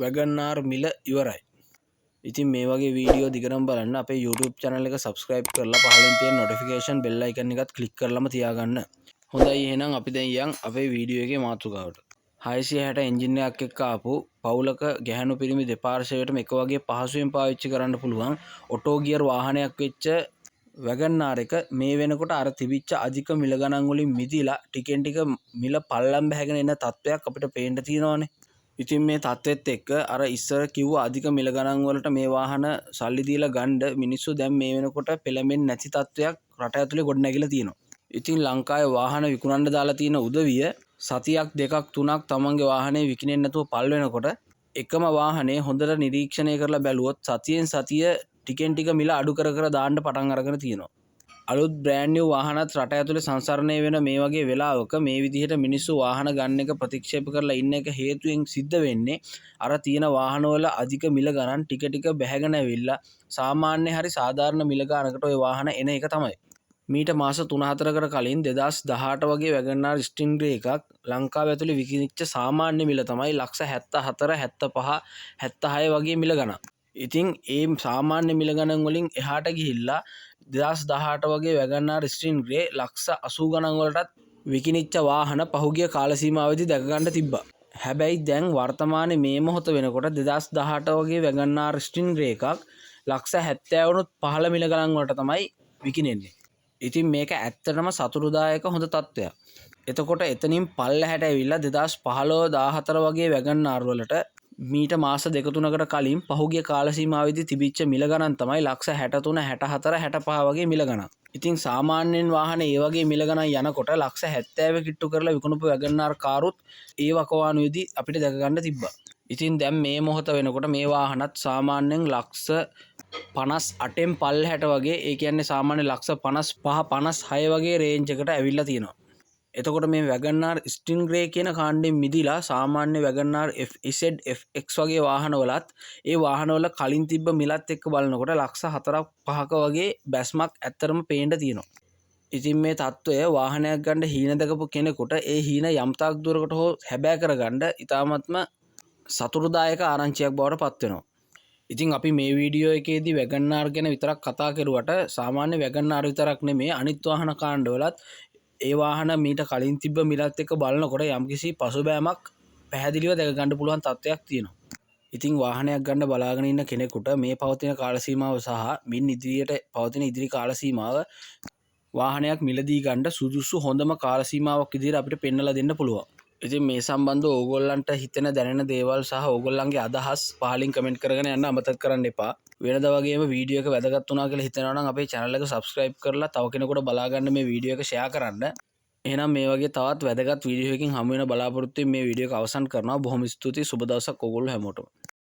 WagonR මිල ඉවරයි. ඉතින් මේ වගේ වීඩියෝ දිගටම බලන්න අපේ YouTube channel එක subscribe කරලා පහළින් තියෙන notification bell icon එකත් click කරලාම තියාගන්න. හොඳයි එහෙනම් අපි දැන් යන් අපේ වීඩියෝ එකේ මාතෘකාවට. 660 එන්ජින් එකක් එක්ක ආපු පවුලක ගැහණු පිරිමි දෙපාර්ශ්වයටම එක වගේ පහසුවෙන් පාවිච්චි කරන්න පුළුවන් ඔටෝ ගියර් වාහනයක් වෙච්ච WagonR එක මේ වෙනකොට අර තිබිච්ච අධික මිල ගණන් වලින් මිදිලා ටිකෙන් ටික මිල පල්ලම් බහගෙන එන තත්ත්වයක් අපිට පේන්න තියෙනවානේ. ඉතින් මේ තත්ත්වෙත් එක්ක අර ඉස්සර කිව්ව අධික මිල ගණන් වලට මේ වාහන සල්ලි දීලා ගන්න මිනිස්සු දැන් මේ වෙනකොට පෙළඹෙන්නේ නැති තත්ත්වයක් රට ඇතුලේ ගොඩනැගිලා තියෙනවා. ඉතින් ලංකාවේ වාහන විකුණන්න දාලා තියෙන උදවිය සතියක් දෙකක් තුනක් තමන්ගේ වාහනේ විකිනෙන්නේ නැතුව පල් වෙනකොට එකම වාහනේ හොඳට නිරීක්ෂණය කරලා බැලුවොත් සතියෙන් සතිය ටිකෙන් ටික මිල අඩු කර කර දාන්න පටන් අරගෙන තියෙනවා. අලුත් බ්‍රෑන්ඩ් නිව් වාහනත් රට ඇතුලේ සංසරණය වෙන මේ වගේ වෙලාවක මේ විදිහට මිනිස්සු වාහන ගන්න එක ප්‍රතික්ෂේප කරලා ඉන්න එක හේතුවෙන් සිද්ධ වෙන්නේ අර තියෙන වාහනවල අධික මිල ගණන් ටික ටික බැහැගෙන ඇවිල්ලා සාමාන්‍ය හරි සාධාරණ මිල ගණනකට ওই වාහන එන එක තමයි. මීට මාස 3-4කට කලින් 2018 වගේ WagonR ස්ටින්ග්‍රේ එකක් ලංකාව ඇතුලේ විකිණිච්ච සාමාන්‍ය මිල තමයි ලක්ෂ 74 75 76 වගේ මිල ගණන්. ඉතින් ඒ සාමාන්‍ය මිල ගණන් වලින් එහාට ගිහිල්ලා 2018 වගේ WagonR ස්ටින්ග්‍රේ ලක්ෂ 80 ගණන් වලටත් විකිණිච්ච වාහන පහුගිය කාල සීමාවෙදී දැක ගන්න තිබ්බා. හැබැයි දැන් වර්තමානයේ මේ මොහොත වෙනකොට 2018 වගේ WagonR ස්ටින්ග්‍රේ එකක් ලක්ෂ 70 වුණොත් පහළ මිල ගණන් වලට තමයි විකිණෙන්නේ. ඉතින් මේක ඇත්තටම සතුටුදායක හොඳ තත්ත්වයක්. එතකොට එතනින් පල්ලහැට ඇවිල්ලා 2015 14 වගේ WagonR වලට මීට මාස 2-3කට කලින් පහුගිය කාල සීමාවෙදී තිබිච්ච මිල ගණන් තමයි ලක්ෂ 63 64 65 වගේ මිල ගණන්. ඉතින් සාමාන්‍යයෙන් වාහනේ ඒ වගේ මිල ගණන් යනකොට ලක්ෂ 70 කිට්ටු කරලා විකුණපු WagonR කාරුත් ඒ වකවානුවේදී අපිට දැක ගන්න තිබ්බා. ඉතින් දැන් මේ මොහොත වෙනකොට මේ වාහනත් සාමාන්‍යයෙන් ලක්ෂ 58න් පල්ලහැට වගේ ඒ කියන්නේ සාමාන්‍ය ලක්ෂ 55 56 වගේ රේන්ජ් එකට ඇවිල්ලා තියෙනවා. එතකොට මේ WagonR ස්ටින්ග්‍රේ කියන කාණ්ඩෙන් මිදිලා සාමාන්‍ය WagonR FZ FX වගේ වාහනවලත් ඒ වාහනවල කලින් තිබ්බ මිලත් එක්ක බලනකොට ලක්ෂ 4-5ක වගේ බැස්මක් ඇත්තරම පේන්න තියෙනවා. ඉතින් මේ තත්ත්වය වාහනයක් ගන්න හීන දකපු කෙනෙකුට ඒ හීන යම් තාක් දුරකට හෝ හැබෑ කරගන්න ඉතාමත්ම සතුටුදායක ආරංචියක් බවට පත් වෙනවා. ඉතින් අපි මේ වීඩියෝ එකේදී WagonR ගැන විතරක් කතා කරුවට සාමාන්‍ය WagonR විතරක් නෙමෙයි අනිත් වාහන කාණ්ඩවලත් ඒ වාහන මීට කලින් තිබ්බ මිලත් එක්ක බලනකොට යම්කිසි පසුබෑමක් පැහැදිලිව දැක ගන්න පුළුවන් තත්ත්වයක් තියෙනවා. ඉතින් වාහනයක් ගන්න බලාගෙන ඉන්න කෙනෙකුට මේ පවතින කාල සීමාව සහ මින් ඉදිරියට පවතින ඉදිරි කාල සීමාව වාහනයක් මිලදී ගන්න සුදුසු හොඳම කාල සීමාවක් විදිහට අපිට පෙන්වලා දෙන්න පුළුවන්. ඉතින් මේ සම්බන්ධව ඕගොල්ලන්ට හිතෙන දැනෙන දේවල් සහ ඕගොල්ලන්ගේ අදහස් පහලින් කමෙන්ට් කරගෙන යන්න අමතක කරන්න එපා. වෙනදා වගේම වීඩියෝ එක වැදගත් වුණා කියලා හිතනවා නම් අපේ channel එක subscribe කරලා තව කෙනෙකුට බලා ගන්න මේ වීඩියෝ එක share කරන්න. එහෙනම් මේ වගේ තවත් වැදගත් වීඩියෝ එකකින් හමු වෙන බලාපොරොත්තු වෙමින් මේ වීඩියෝ එක අවසන් කරනවා. බොහොම ස්තුතියි. සුබ දවසක් ඕගොල්ලෝ හැමෝටම.